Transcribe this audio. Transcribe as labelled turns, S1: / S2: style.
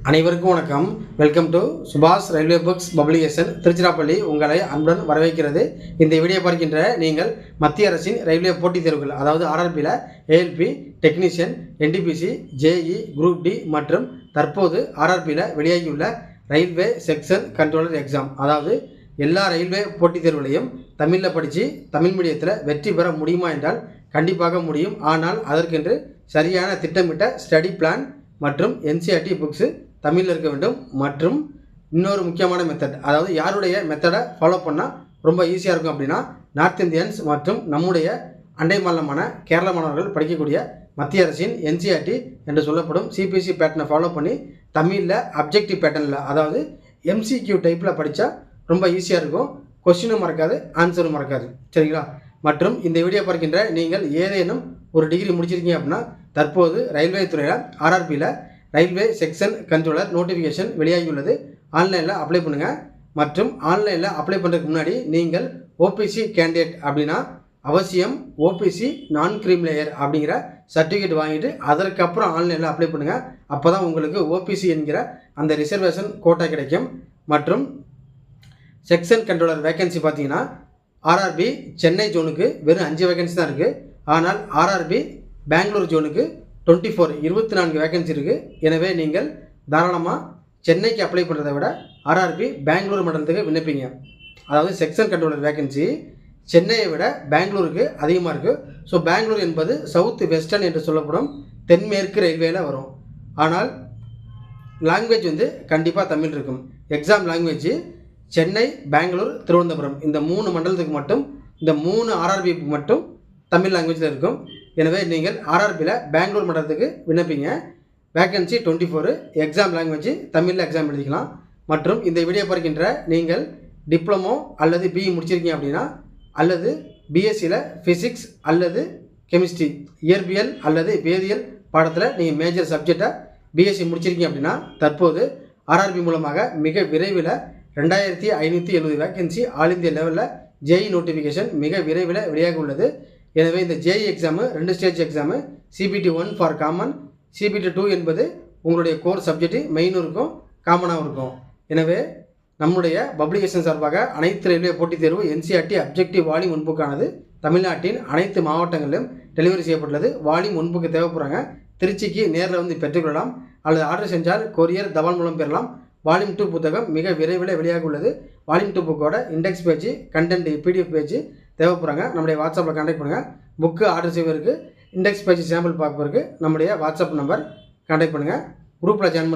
S1: அனைவருக்கும் வணக்கம். Welcome to சுபாஷ் ரயில்வே புக்ஸ் பப்ளிகேஷன் திருச்சிராப்பள்ளி உங்களை அன்புடன் வரவேற்கிறது. இந்த வீடியோ பார்க்கின்ற நீங்கள் மத்திய அரசின் ரயில்வே போட்டித் தேர்வுகள் அதாவது ஆர்ஆர்பியில் ALP, technician, NTPC, JE, group D மற்றும் தற்போது ஆர்ஆர்பியில் வெளியாகியுள்ள ரயில்வே செக்ஷன் கண்ட்ரோலர் எக்ஸாம் அதாவது எல்லா ரயில்வே போட்டித் தேர்வுகளையும் தமிழில் படித்து தமிழ் மீடியத்தில் வெற்றி பெற முடியுமா என்றால் கண்டிப்பாக முடியும். ஆனால் அதற்கென்று சரியான திட்டமிட்ட ஸ்டடி பிளான் மற்றும் என்சிஆர்டி புக்ஸு தமிழில் இருக்க வேண்டும். மற்றும் இன்னொரு முக்கியமான மெத்தட், அதாவது யாருடைய மெத்தடை ஃபாலோ பண்ணால் ரொம்ப ஈஸியாக இருக்கும் அப்படின்னா நார்த் இந்தியன்ஸ் மற்றும் நம்முடைய அண்டை மாநிலமான கேரள மாணவர்கள் படிக்கக்கூடிய மத்திய அரசின் என்சிஆர்டி என்று சொல்லப்படும் சிபிஎஸ்சி பேட்டர்னை ஃபாலோ பண்ணி தமிழில் அப்ஜெக்டிவ் பேட்டர்னில் அதாவது எம்சிக்யூ டைப்பில் படித்தா ரொம்ப ஈஸியாக இருக்கும். கொஸ்டினும் மறக்காது, ஆன்சரும் மறக்காது. சரிங்களா? மற்றும் இந்த வீடியோ பார்க்கின்ற நீங்கள் ஏதேனும் ஒரு டிகிரி முடிச்சிருக்கீங்க அப்படின்னா தற்போது ரயில்வே துறையில் ஆர்ஆர்பியில் ரயில்வே செக்ஷன் கண்ட்ரோலர் நோட்டிஃபிகேஷன் வெளியாகியுள்ளது. ஆன்லைனில் அப்ளை பண்ணுங்கள். மற்றும் ஆன்லைனில் அப்ளை பண்ணுறதுக்கு முன்னாடி நீங்கள் ஓபிசி கேண்டிடேட் அப்படின்னா அவசியம் ஓபிசி நான் கிரீம் லேயர் அப்படிங்கிற சர்டிஃபிகேட் வாங்கிட்டு அதற்கப்புறம் ஆன்லைனில் அப்ளை பண்ணுங்கள். அப்போ தான் உங்களுக்கு ஓபிசி என்கிற அந்த ரிசர்வேஷன் கோட்டா கிடைக்கும். மற்றும் செக்ஷன் கண்ட்ரோலர் வேகன்சி பார்த்தீங்கன்னா ஆர்ஆர்பி சென்னை ஜோனுக்கு வெறும் 5 வேகன்சி தான் இருக்குது. ஆனால் ஆர்ஆர்பி பெங்களூர் ஜோனுக்கு 24 வேகன்சி இருக்குது. எனவே நீங்கள் தாராளமாக சென்னைக்கு அப்ளை பண்ணுறதை விட ஆர்ஆர்பி பெங்களூர் மண்டலத்துக்கு விண்ணப்பிங்க. அதாவது செக்ஷன் கண்ட்ரோலர் வேகன்சி சென்னையை விட பெங்களூருக்கு அதிகமாக இருக்குது. ஸோ பெங்களூர் என்பது சவுத் வெஸ்டர்ன் என்று சொல்லப்படும் தென்மேற்கு ரயில்வேயில் வரும். ஆனால் லாங்குவேஜ் கண்டிப்பாக தமிழ் இருக்கும். எக்ஸாம் லாங்குவேஜ் சென்னை, பெங்களூர், திருவனந்தபுரம் இந்த 3 மண்டலத்துக்கு மட்டும், இந்த 3 ஆர்ஆர்பிக்கு மட்டும் தமிழ் லாங்குவேஜில் இருக்கும். எனவே நீங்கள் ஆர்ஆர்பியில் பெங்களூர் மண்டலத்துக்கு விண்ணப்பிங்க. வேகன்சி 24, எக்ஸாம் லாங்குவேஜ் தமிழில் எக்ஸாம் எழுதிக்கலாம். மற்றும் இந்த வீடியோ பார்க்கின்ற நீங்கள் டிப்ளமோ அல்லது பிஇ முடிச்சிருக்கீங்க அப்படின்னா அல்லது பிஎஸ்சியில் ஃபிசிக்ஸ் அல்லது கெமிஸ்ட்ரி, இயற்பியல் அல்லது வேதியியல் பாடத்தில் நீங்கள் மேஜர் சப்ஜெக்டாக பிஎஸ்சி முடிச்சிருக்கீங்க அப்படின்னா தற்போது ஆர்ஆர்பி மூலமாக மிக விரைவில் 2570 வேகன்சி ஆல் இந்தியா லெவலில் ஜேஇ நோட்டிஃபிகேஷன் மிக விரைவில் வெளியாக உள்ளது. எனவே இந்த JE exam 2 stage exam, CBT 1 for common, CBT 2 என்பது உங்களுடைய கோர் சப்ஜெக்ட் மெயினும் இருக்கும், காமனாகவும் இருக்கும். எனவே நம்முடைய பப்ளிகேஷன் சார்பாக அனைத்து ரயில்வே போட்டித் தேர்வு என்சிஆர்டி அப்ஜெக்டிவ் வால்யூம் 1 புக்கானது தமிழ்நாட்டின் அனைத்து மாவட்டங்களிலும் டெலிவரி செய்யப்பட்டுள்ளது. வால்யூம் 1 புக்கு தேவைப்படுறாங்க திருச்சிக்கு நேரில் பெற்றுக்கொள்ளலாம் அல்லது ஆர்டர் செஞ்சால் கொரியர் தபால் மூலம் பெறலாம். வால்யூம் 2 புத்தகம் மிக விரைவில் வெளியாக உள்ளது. வால்யூம் 2 புக்கோட index page, content, PDF page தேவைப்படுறாங்க. நம்முடைய வாட்ஸ்அப்பில் கான்டாக்ட் பண்ணுங்கள். புக்கு ஆர்டர் செய்வதற்கு, இண்டெக்ஸ் பேஜ் சாம்பிள் பார்ப்பதற்கு நம்முடைய வாட்ஸ்அப் நம்பர் கான்டாக்ட் பண்ணுங்கள். குரூப்பில் ஜாயின்